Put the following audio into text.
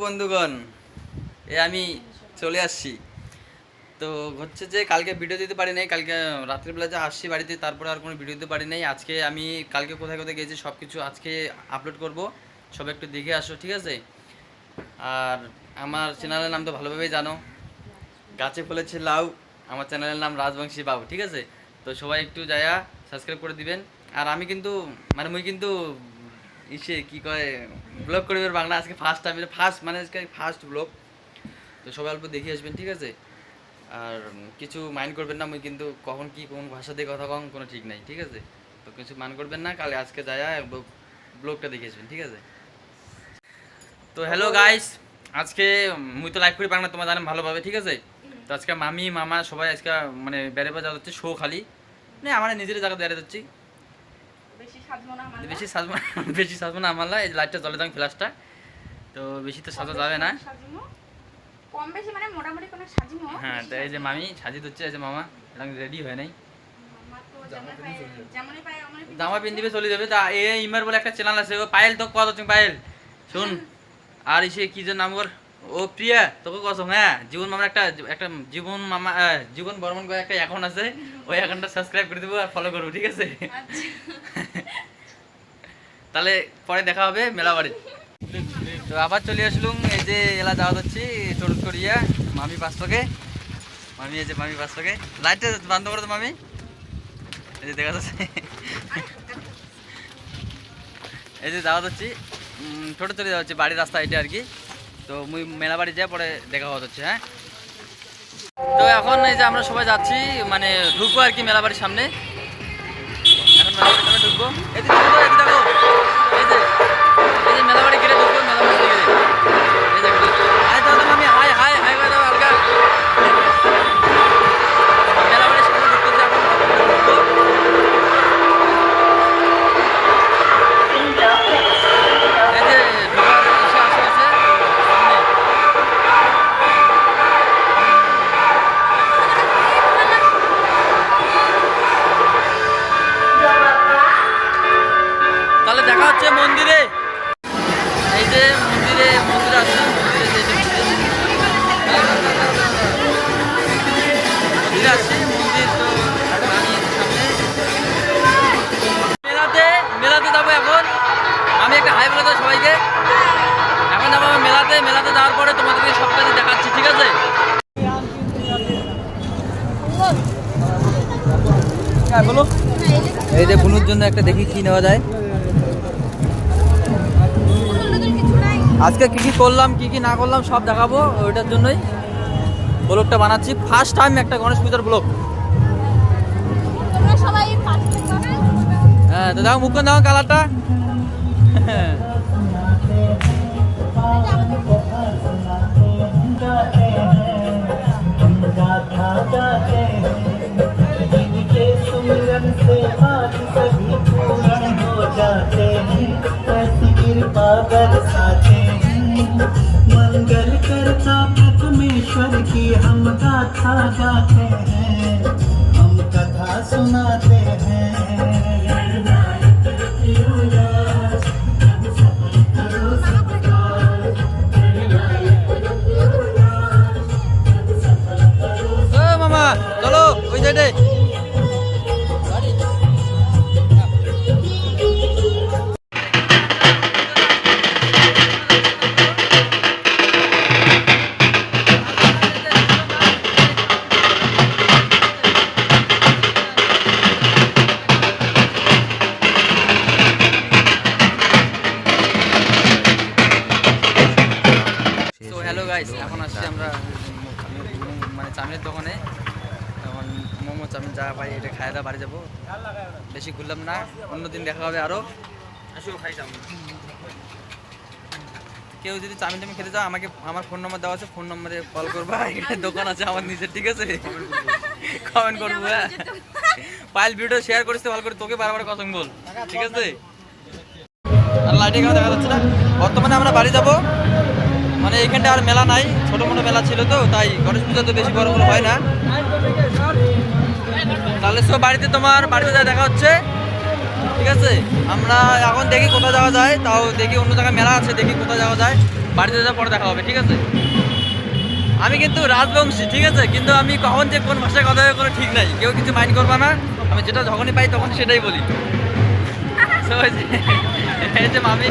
বন্ধুগণ, আমি চলে আসছি। তো হচ্ছে যে কালকে ভিডিও দিতে পারি নাই, কালকে রাত্রিবেলা যে আসছি বাড়িতে, তারপরে আর কোনো ভিডিও দিতে পারি নাই। আজকে আমি কালকে কোথায় কোথায় গেছি সব কিছু আজকে আপলোড করব, সব একটু দেখে আসো, ঠিক আছে? আর আমার চ্যানেলের নাম তো ভালোভাবেই জানো, গাছে ফলেছে লাউ। আমার চ্যানেলের নাম রাজবংশী বাবু, ঠিক আছে? তো সবাই একটু যায়া সাবস্ক্রাইব করে দিবেন। আর আমি কিন্তু মুই কিন্তু কি কয় ব্লগ করিবার বাংলা আজকে ফার্স্ট টাইম, আজকে ফার্স্ট ব্লগ। তো সবাই অল্প দেখে আসবেন, ঠিক আছে? আর কিছু মাইন্ড করবেন না, মুই কিন্তু কখন কি কোন ভাষা দিয়ে কথা কম কোনো ঠিক নাই, ঠিক আছে? তো কিছু মাইন্ড করবেন না, কালে আজকে যায়া ব্লগটা দেখে আসবেন, ঠিক আছে? তো হ্যালো গাইস, আজকে মুই তো লাইভ করি বাংলা, তোমরা জানেন ভালোভাবে, ঠিক আছে? তো আজকে মামি মামা সবাই আজকে বেড়ে যাওয়া হচ্ছে শো খালি আমার নিজের জায়গা বেড়ে যাচ্ছি। বেশি সাজবো না আমার, এই লাইটটা জ্বলে যাবে ফ্ল্যাশটা, তো বেশি তো সাজা যাবে না, কম বেশি মানে মোটামুটি কোনো সাজিমো। হ্যাঁ, তো এই যে মামি সাজি দিচ্ছে, এই যে মামা এখন রেডি হয় নাই, জামা পিন দিবে চলে যাবে। তা এই ইমার বলে একটা চ্যানেল আছে, ও পায়েল, তো কত তুমি পায়েল শুন। আর এসে কি যে নাম ওর, ও প্রিয়া, তোকে কত, হ্যাঁ জীবন মামার একটা একটা জীবন মামা জীবন বর্মন করে একটা অ্যাকাউন্ট আছে, ওই অ্যাকাউন্টটা সাবস্ক্রাইব করে দেবো আর ফলো করবো, ঠিক আছে? তাহলে পরে দেখা হবে মেলা বাড়ির। তো আবার চলে আসলুম, এই যে এলা যাওয়া যাচ্ছি টরুট করিয়া মামি পাঁচটাকে, মামি এই যে মামি পাঁচটাকে লাইটটা বন্ধ করে তো মামি, এই যে দেখা যাচ্ছে, এই যে যাওয়া যাচ্ছি টোটো চলে যাওয়া হচ্ছে বাড়ির রাস্তা এটা আর কি। তো মুই মেলা বাড়ি যাই, পরে দেখা হওয়া যাচ্ছে, হ্যাঁ। তো এখন এই যে আমরা সবাই যাচ্ছি, মানে ঢুকবো আর কি মেলা বাড়ির সামনে, এখন মেলা বাড়ির সামনে ঢুকবো। এই যে দেখো, এই যে মেলা বাড়ি ঘিরে ঢুকবো, মেলা বাড়ি ঘিরে, এই যে হাই দাও আমি হাই হাই হাই করে দাও হালকা, মেলা বাড়ির সামনে ঢুকতে এখন ঢুকবো। এই যে ঢোকার ইসে আসে আছে সামনে, তাহলে দেখা হচ্ছে মন্দিরে। এই যে মন্দিরে আসছে, মন্দিরে আসছি, মন্দির তো সামনে। মেলাতে যাবো এখন, আমি একটা হাই বলে দেবো সবাইকে। এখন যাবো মেলাতে যাওয়ার পরে তোমাদেরকে সব কাজে দেখাচ্ছি, ঠিক আছে? বলো, এই যে বুনুর জন্য একটা দেখি কি নেওয়া যায়। আজকে কি কি করলাম কি কি না করলাম সব দেখাবো, ওইটার জন্যই ব্লগটা বানাচ্ছি। ফার্স্ট টাইম একটা গণেশ পূজার ব্লগ। হ্যাঁ, তো দেখো মুখ দাও কালারটা, मंगल करता परमेश्वर की हम गाथा गाते हैं, हम कथा सुनाते हैं। মামা চলো ওই সাইডে। এখন আসছি আমরা মানে চাউমিনের দোকানে, তখন মোমো চাউমিন যা পাই এটা খাই দাওয়া বাড়ি যাবো, বেশি ঘুরলাম না, অন্যদিন দেখা হবে আরও। খাই চাউমিন, কেউ যদি চাউমিন টাউমিন খেতে চাও আমাকে আমার ফোন নম্বর দেওয়া আছে, ফোন নম্বরে কল করবা, এখানে দোকান আছে আমার নিজের, ঠিক আছে? কমেন্ট করবো, হ্যাঁ। পাইল ভিডিও শেয়ার করিস ভালো করে, তোকে বারবার কথা বল, ঠিক আছে? আর লাইটে কেন দেখা যাচ্ছে না। বর্তমানে আমরা বাড়ি যাবো, মানে এইখানটা আর মেলা নাই, ছোটো মোটো মেলা ছিল তো, তাই গণেশ পূজা তো বেশি বড় হয় না। তাহলে সব বাড়িতে যা দেখা হচ্ছে, ঠিক আছে? আমরা এখন দেখি কোথায় যাওয়া যায়, তাও দেখি অন্য জায়গায় মেলা আছে, দেখি কোথায় যাওয়া যায়। বাড়িতে যাওয়ার পরে দেখা হবে, ঠিক আছে? আমি কিন্তু রাজবংশী, ঠিক আছে, কিন্তু আমি কখন যে কোন ভাষায় কথা হবে কোনো ঠিক নাই, কেউ কিছু মাইন্ড করবা না। আমি যেটা যখনই পাই তখন সেটাই বলি। So, এই যে মামি